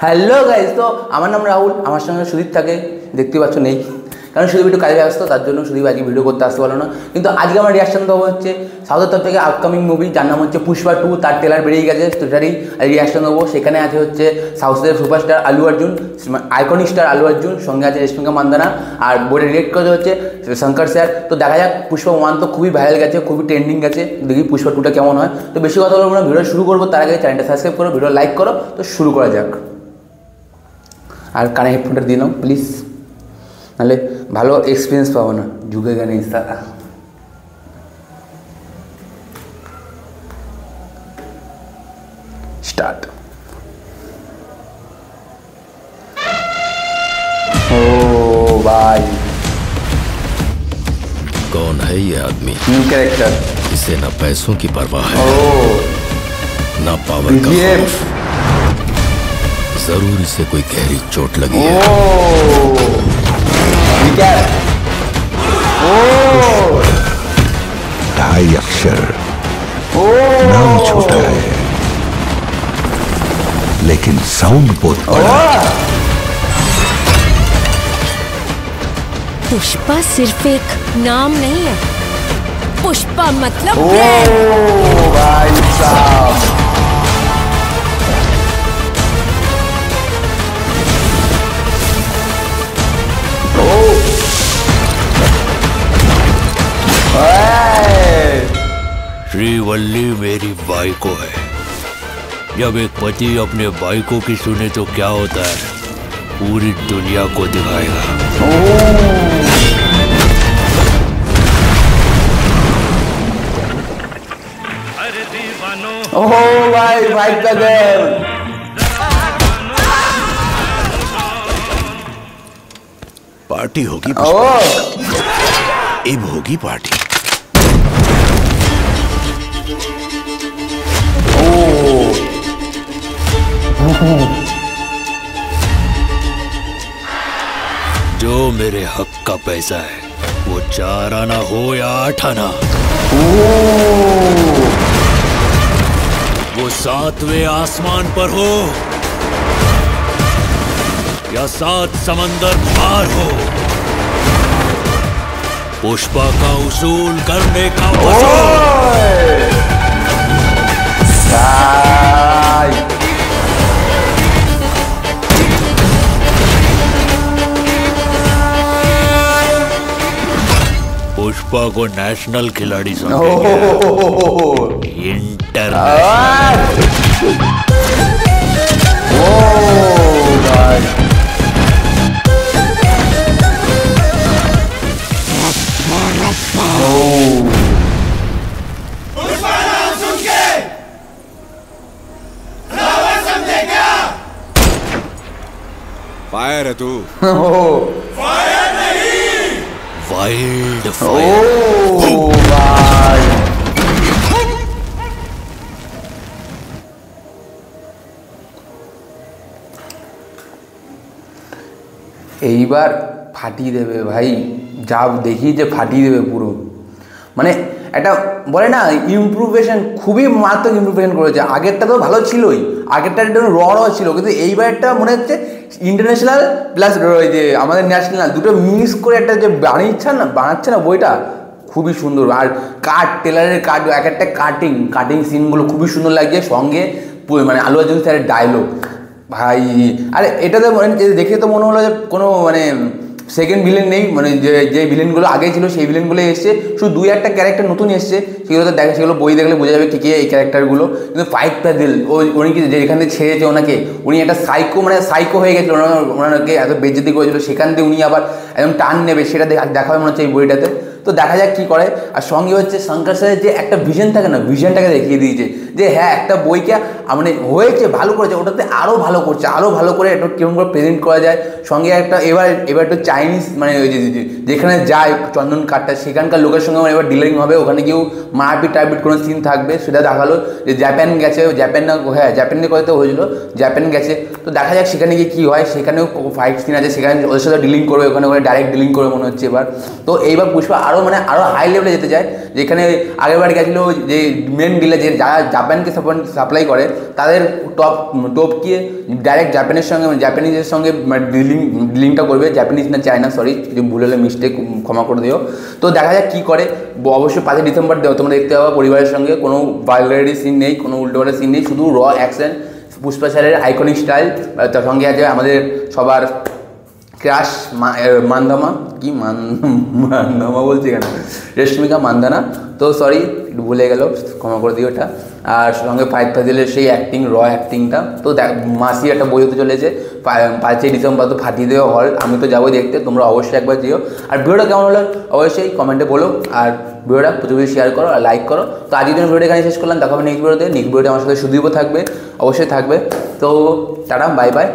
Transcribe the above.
Hello guys, তো আমার নাম রাহুল, আমার সঙ্গে সুদীপ থাকে, দেখতে পাচ্ছ নেই, কারণ সুদীপ একটু কাজে ব্যস্ত, তার জন্য সুদীপ আজকে ভিডিও করতে আসতে পারলো না। কিন্তু আজকে আমার রিয়াকশন দেবো হচ্ছে সাউথের তরফ থেকে আপকামিং মুভি, যার নাম হচ্ছে পুষ্পা 2, তার ট্রেলার বেরিয়ে গেছে, সেটারই রিয়াকশন দেবো। সেখানে আছে হচ্ছে সাউথের সুপারস্টার আলু অর্জুন, আইকনিক স্টার আলু অর্জুন, সঙ্গে আছে রেশমিকা মান্দানা, আর বোর্ডে ডিরেক্ট করে হচ্ছে শঙ্কর স্যার। তো দেখা যাক, পুষ্পা 1 তো খুবই ভাইরাল গেছে, খুবই ট্রেন্ডিং গেছে, দেখি পুষ্পা 2টা কেমন হয়। তো বেশি কথা বলবো না, ভিডিও শুরু করবো তার আগে চ্যানেলটা সাবস্ক্রাইব করো, ভিডিও লাইক করো। তো শুরু করা যাক। আর কানে হেডফোনটা দিয়ে নাও প্লিজ, নাহলে ভালো এক্সপিরিয়েন্স পাবো না, ঝুঁকে গানে সারা। स्टार्ट। ओ भाई, कौन है ये आदमी? New character. इसे ना पैसों की परवाह है, ना पावर का BGF। खौफ। जरूर इसे कोई गहरी चोट लगी है। ढाई अक्षर, नाम छोटा है लेकिन साउंड बहुत बड़ा है। पुष्पा सिर्फ एक नाम नहीं है, पुष्पा मतलब भाई साहब, श्रीवल्ली मेरी बाइको है। जब एक पति अपने बाइको की सुने तो क्या होता है, पूरी दुनिया को दिखाएगा। ओह भाई, भाई का गेम। पार्टी होगी, अब होगी पार्टी। जो मेरे हक का पैसा है, वो 4 आना हो या 8 आना, वो 7वें आसमान पर हो या 7 समंदर पार हो, पुष्पा का उसूल करने का वसूल। पुष्पा को नेशनल खिलाड़ी समझेंगे, फायर है तू। फायर नहीं, वाइल्ड फायर। भाई এইবার ফাটিয়ে দেবে ভাই, যা দেখিয়েছে ফাটিয়ে দেবে পুরো। মানে একটা বলে না, ইমপ্রুভেশন, খুবই মারাত্মক ইমপ্রুভেশন করেছে। আগেরটা তো ভালো ছিলই, আগেরটা একটু র ছিল, কিন্তু এইবারটা মনে হচ্ছে ইন্টারন্যাশনাল প্লাস ওই যে আমাদের ন্যাশনাল দুটো মিক্স করে একটা যে বানাচ্ছে না বইটা, খুবই সুন্দর। আর টেলারের এক একটা কাটিং সিনগুলো খুবই সুন্দর লাগছে, সঙ্গে মানে আলু অর্জুন স্যারের ডায়লগ ভাই। আরে এটাতে মানে দেখে তো মনে হলো যে কোনো মানে সেকেন্ড ভিলেন নেই, মানে যে ভিলেনগুলো আগে ছিল সেই ভিলেনগুলো এসছে, শুধু 2-1টা ক্যারেক্টার নতুন এসছে, সেগুলো তো দেখা, সেগুলো বই দেখলে বোঝা যাবে কে এই ক্যারেক্টারগুলো। কিন্তু ফাইটটা দিল উনি কি যেখান থেকে ছেড়েছে ওনাকে, উনি একটা সাইকো হয়ে গেছিলো, ওনাকে এত বেজ্জতি করেছিল, সেখান থেকে উনি আবার একদম টান নেবে, সেটা দেখা হয় মনে হচ্ছে এই বইটাতে। তো দেখা যাক কী করে। আর সঙ্গে হচ্ছে শঙ্কর স্যারের যে একটা ভিশন থাকে না, ভিশনটাকে দেখিয়ে দিয়েছে যে হ্যাঁ, একটা বইকে মানে হয়েছে, ভালো করেছে, ওটাতে আরও ভালো করছে, আরও ভালো করে একটু কেমন করে প্রেজেন্ট করা যায়। সঙ্গে একটা এবার একটু চাইনিজ মানে ওই যেখানে যায় চন্দন কাঠটা, সেখানকার লোকের সঙ্গে এবার ডিলিং হবে, ওখানে কেউ মারপিট কোনো সিন থাকবে, সেটা দেখালো। যে জাপান গেছে, জাপানের কথা তো হয়েছিল, জাপান গেছে। তো দেখা যাক সেখানে গিয়ে কী হয়, সেখানেও ফাইট সিন আছে, সেখানে ওদের সাথে ডিলিং করবে, ওখানে ডাইরেক্ট ডিলিং করবে মনে হচ্ছে এবার। তো এইবার পুষ্পা আরও আরও মানে আরও হাই লেভেলে যেতে চায়, যেখানে আগেরবার গেছিলো যে মেন ডিলে যে যারা জাপানকে সাপ্লাই করে তাদের টপকে ডাইরেক্ট জাপানিজের সঙ্গে ডিলিংটা করবে, জাপানিজ না চায়না, সরি যদি ভুল হলে মিস্টেক ক্ষমা করে দিও। তো দেখা যাক কী করে। অবশ্যই 5 ডিসেম্বর তোমরা দেখতে পাবো পরিবারের সঙ্গে, কোনো ভালগারিটি সিন নেই, কোনো উল্টোপাল্টা সিন নেই, শুধু র অ্যাকশন, পুষ্পা স্যারের আইকনিক স্টাইল, তার সঙ্গে আছে আমাদের সবার ক্রাশ মান্দামা, কি মান্দামা বলছি কেন, রেশমিকা মান্দানা। তো সরি একটু ভুলে গেল, ক্ষমা করে দিই ওটা। আর সঙ্গে ফাইট ফাজিলের সেই অ্যাক্টিং, র অ্যাক্টিংটা তো মাসি একটা বই হতে চলেছে 5ই ডিসেম্বর, তো ফাটিয়ে দেওয়া হল, আমি তো যাবো দেখতে, তোমরা অবশ্যই একবার যেও। আর ভিডিওটা কেমন হলো অবশ্যই কমেন্টে বলো, আর ভিডিওটা প্রচুর শেয়ার করো আর লাইক করো। তো আজকের জন্য ভিডিওটা এখানে শেষ করলাম, দেখা হবে নেক্সট ভিডিওতে। নেক্সট ভিডিওতে আমার সাথে সুদীপও থাকবে, অবশ্যই থাকবে। তো টাটা, বাই বাই।